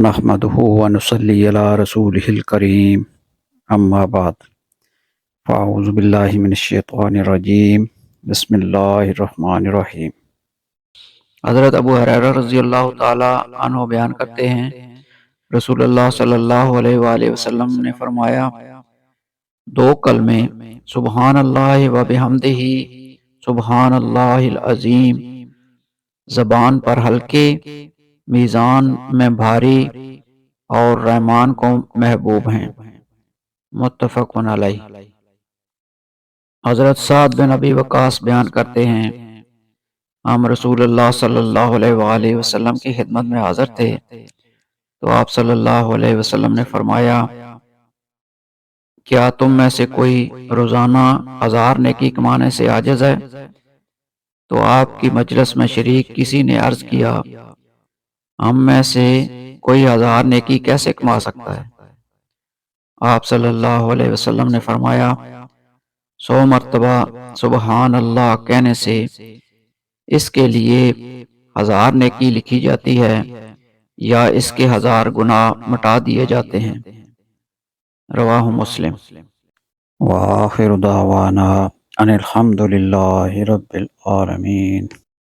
نحمده ونصلي على رسوله الكريم اما بعد فاعوذ باللہ من الشیطان الرجیم بسم اللہ الرحمن الرحیم۔ حضرت ابو ہریرہ رضی اللہ تعالی عنہ بیان کرتے ہیں، رسول اللہ صلی اللہ علیہ وآلہ وسلم نے فرمایا، دو کلمے سبحان اللہ و بحمدہ سبحان اللہ العظیم زبان پر ہلکے، میزان میں بھاری اور رحمان کو محبوب ہیں، متفق علیہ۔ حضرت سعد بن ابی وقاص بیان کرتے ہیں، ہم رسول اللہ صلی اللہ علیہ وآلہ وسلم کی خدمت میں حاضر تھے تو آپ صلی اللہ علیہ وسلم نے فرمایا، کیا تم میں سے کوئی روزانہ 1000 نیکی کمانے سے عاجز ہے؟ تو آپ کی مجلس میں شریک کسی نے عرض کیا، ہم میں سے کوئی 1000 نیکی کیسے کما سکتا ہے؟ آپ صلی اللہ علیہ وسلم نے فرمایا، 100 مرتبہ سبحان اللہ کہنے سے اس کے لیے 1000 نیکی لکھی جاتی ہے یا اس کے 1000 گناہ مٹا دیے جاتے ہیں، رواہ مسلم۔ وآخر دعوانا ان الحمد للہ رب العالمین۔